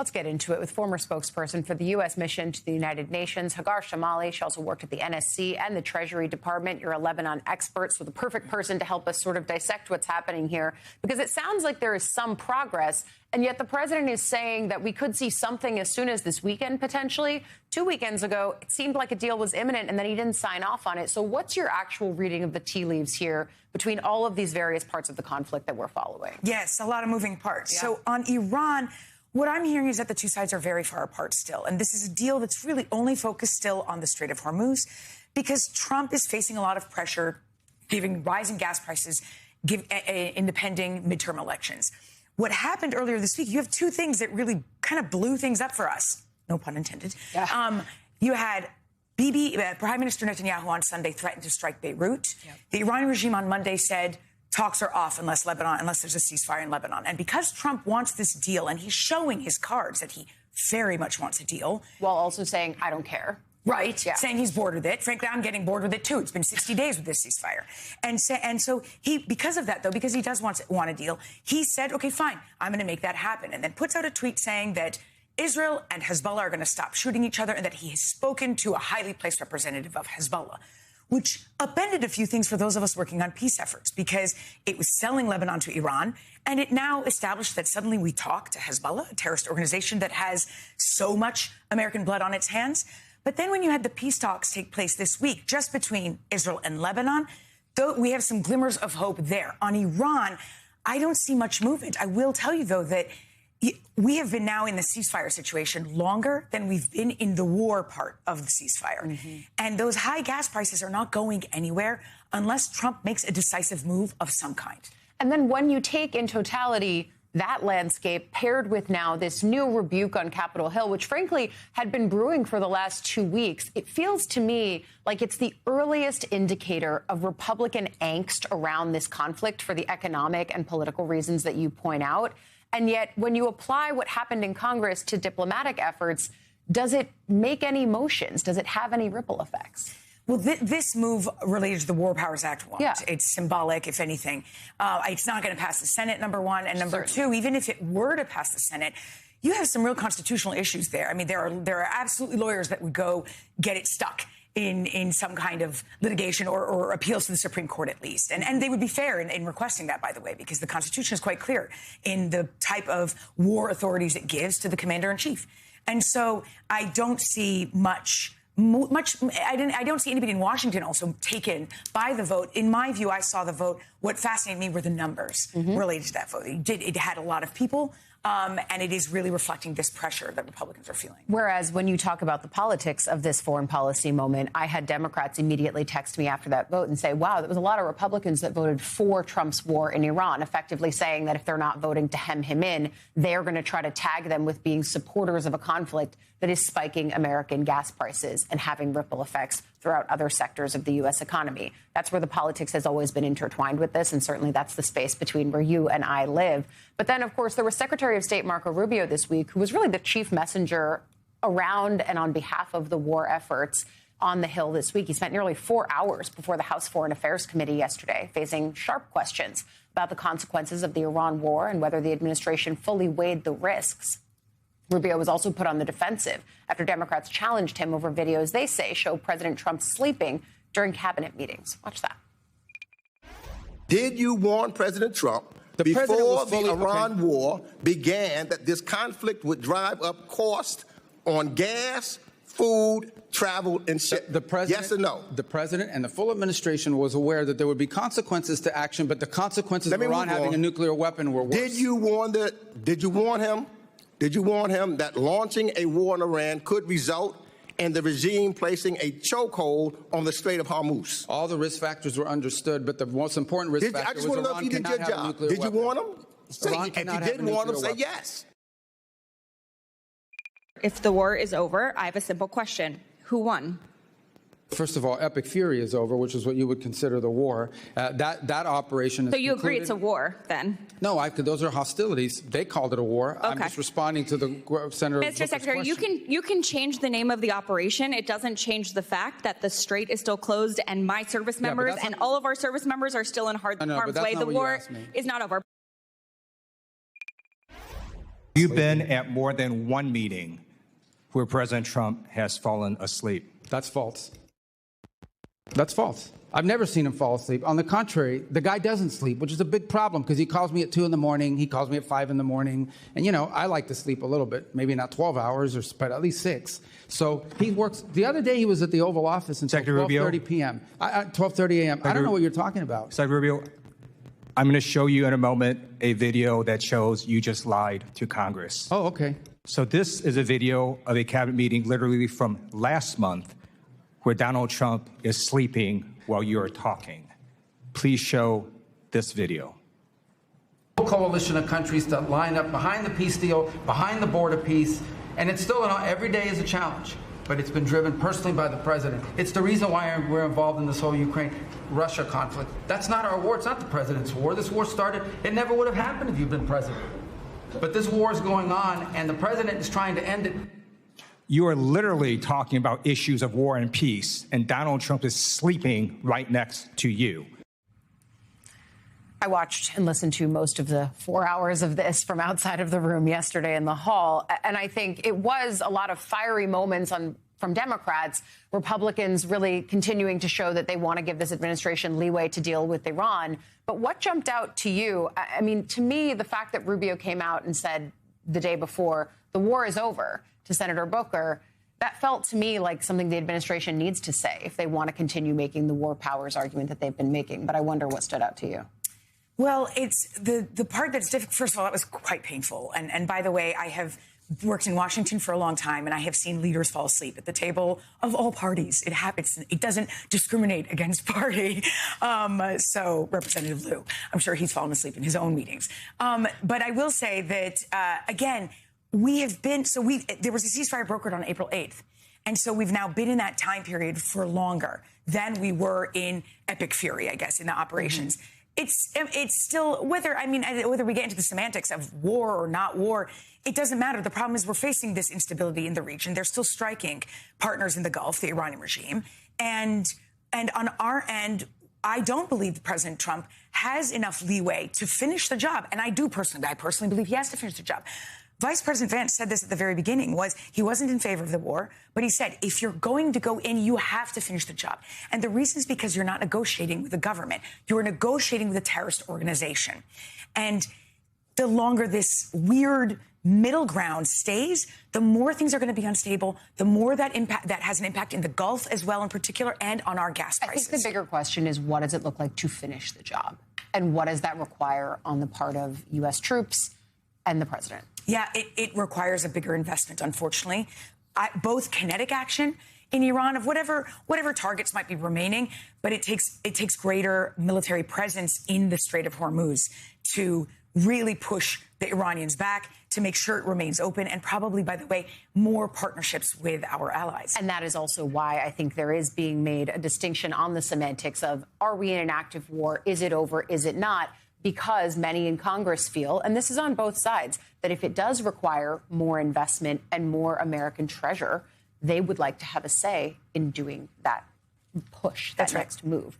Let's get into it with former spokesperson for the U.S. mission to the United Nations, Hagar Shamali. She also worked at the NSC and the Treasury Department. You're a Lebanon expert, so the perfect person to help us sort of dissect what's happening here, because it sounds like there is some progress, and yet the president is saying that we could see something as soon as this weekend, potentially. 2 weekends ago, it seemed like a deal was imminent, and then he didn't sign off on it. So what's your actual reading of the tea leaves here between all of these various parts of the conflict that we're following? Yes, a lot of moving parts. Yeah. So on Iran, what I'm hearing is that the two sides are very far apart still. And this is a deal that's really only focused still on the Strait of Hormuz, because Trump is facing a lot of pressure, giving rising gas prices in the pending midterm elections. What happened earlier this week, you have two things that really kind of blew things up for us. No pun intended. Yeah. You had Prime Minister Netanyahu on Sunday threatened to strike Beirut. Yep. The Iranian regime on Monday said talks are off unless there's a ceasefire in Lebanon. And because Trump wants this deal, and he's showing his cards that he very much wants a deal. While also saying, I don't care. Right, yeah. Saying he's bored with it. Frankly, I'm getting bored with it, too. It's been 60 days with this ceasefire. And so he, because of that, though, because he does want a deal, he said, OK, fine, I'm going to make that happen. And then puts out a tweet saying that Israel and Hezbollah are going to stop shooting each other, and that he has spoken to a highly placed representative of Hezbollah, which upended a few things for those of us working on peace efforts, because it was selling Lebanon to Iran, and it now established that suddenly we talk to Hezbollah, a terrorist organization that has so much American blood on its hands. But then when you had the peace talks take place this week, just between Israel and Lebanon, though we have some glimmers of hope there. On Iran, I don't see much movement. I will tell you, though, that we have been now in the ceasefire situation longer than we've been in the war part of the ceasefire. Mm-hmm. And those high gas prices are not going anywhere unless Trump makes a decisive move of some kind. And then when you take in totality that landscape paired with now this new rebuke on Capitol Hill, which frankly had been brewing for the last 2 weeks, it feels to me like it's the earliest indicator of Republican angst around this conflict for the economic and political reasons that you point out. And yet, when you apply what happened in Congress to diplomatic efforts, does it make any motions? Does it have any ripple effects? Well, this move related to the War Powers Act won't. Yeah. It's symbolic, if anything. It's not going to pass the Senate, number one. And number two, even if it were to pass the Senate, you have some real constitutional issues there. I mean, there are absolutely lawyers that would go get it stuck in some kind of litigation or appeals to the Supreme Court, at least. And they would be fair in requesting that, by the way, because the Constitution is quite clear in the type of war authorities it gives to the commander-in-chief. And so I don't see I don't see anybody in Washington also taken by the vote. In my view, I saw the vote. What fascinated me were the numbers related to that vote. It had a lot of people. And it is really reflecting this pressure that Republicans are feeling. Whereas when you talk about the politics of this foreign policy moment, I had Democrats immediately text me after that vote and say, wow, there was a lot of Republicans that voted for Trump's war in Iran, effectively saying that if they're not voting to hem him in, they're going to try to tag them with being supporters of a conflict that is spiking American gas prices and having ripple effects throughout other sectors of the U.S. economy. That's where the politics has always been intertwined with this, and certainly that's the space between where you and I live. But then, of course, there was Secretary of State Marco Rubio this week, who was really the chief messenger around and on behalf of the war efforts on the Hill this week. He spent nearly 4 hours before the House Foreign Affairs Committee yesterday, facing sharp questions about the consequences of the Iran war and whether the administration fully weighed the risks. Rubio was also put on the defensive after Democrats challenged him over videos they say show President Trump sleeping during cabinet meetings. Watch that. Did you warn President Trump before the Iran war began that this conflict would drive up cost on gas, food, travel, and shit? The president, yes or no? The president and the full administration was aware that there would be consequences to action, but the consequences of Iran having a nuclear weapon were worse. Did you warn him? Did you warn him that launching a war in Iran could result in the regime placing a chokehold on the Strait of Hormuz? All the risk factors were understood, but the most important risk factor was Iran cannot have a nuclear weapon. Did you warn him? If you did warn him, say yes. If the war is over, I have a simple question. Who won? First of all, Epic Fury is over, which is what you would consider the war. That operation is So you agree concluded. it's a war, then? No, those are hostilities. They called it a war. Okay. I'm just responding to the Senator Mr. Secretary, you can change the name of the operation. It doesn't change the fact that the strait is still closed and my service members and all of our service members are still in harm's way. The war is not over. You've been at more than one meeting where President Trump has fallen asleep. That's false. That's false. I've never seen him fall asleep. On the contrary, the guy doesn't sleep, which is a big problem because he calls me at 2 in the morning. He calls me at 5 in the morning. And, you know, I like to sleep a little bit, maybe not 12 hours, but at least 6. So he works. The other day he was at the Oval Office until 12:30 p.m. 12:30 a.m. I don't know what you're talking about. Secretary Rubio, I'm going to show you in a moment a video that shows you just lied to Congress. Oh, okay. So this is a video of a cabinet meeting literally from last month where Donald Trump is sleeping while you're talking. Please show this video. Coalition of countries that line up behind the peace deal, behind the border peace, and it's still every day is a challenge. But it's been driven personally by the president. It's the reason why we're involved in this whole Ukraine-Russia conflict. That's not our war. It's not the president's war. This war started. It never would have happened if you'd been president. But this war is going on, and the president is trying to end it. You are literally talking about issues of war and peace, and Donald Trump is sleeping right next to you. I watched and listened to most of the 4 hours of this from outside of the room yesterday in the hall. And I think it was a lot of fiery moments from Democrats, Republicans really continuing to show that they want to give this administration leeway to deal with Iran. But what jumped out to you? I mean, to me, the fact that Rubio came out and said the day before, the war is over, to Senator Booker, that felt to me like something the administration needs to say if they want to continue making the war powers argument that they've been making. But I wonder what stood out to you. Well, it's the part that's difficult. First of all, that was quite painful. And by the way, I have worked in Washington for a long time, and I have seen leaders fall asleep at the table of all parties. It happens. It doesn't discriminate against party. So Representative Lieu, I'm sure he's fallen asleep in his own meetings. But I will say that, again, there was a ceasefire brokered on April 8th. And so we've now been in that time period for longer than we were in epic fury, I guess, in the operations. Mm-hmm. It's still, whether we get into the semantics of war or not war, it doesn't matter. The problem is we're facing this instability in the region. They're still striking partners in the Gulf, the Iranian regime. And on our end, I don't believe that President Trump has enough leeway to finish the job. And I personally believe he has to finish the job. Vice President Vance said this at the very beginning, was he wasn't in favor of the war, but he said, if you're going to go in, you have to finish the job. And the reason is because you're not negotiating with the government. You're negotiating with a terrorist organization. And the longer this weird middle ground stays, the more things are going to be unstable, the more that has an impact in the Gulf as well in particular, and on our gas prices. I think the bigger question is, what does it look like to finish the job? And what does that require on the part of U.S. troops and the president? Yeah, it requires a bigger investment, unfortunately. Both kinetic action in Iran of whatever targets might be remaining, but it takes greater military presence in the Strait of Hormuz to really push the Iranians back, to make sure it remains open, and probably, by the way, more partnerships with our allies. And that is also why I think there is being made a distinction on the semantics of, are we in an active war? Is it over? Is it not? Because many in Congress feel, and this is on both sides, that if it does require more investment and more American treasure, they would like to have a say in doing that push, that next move.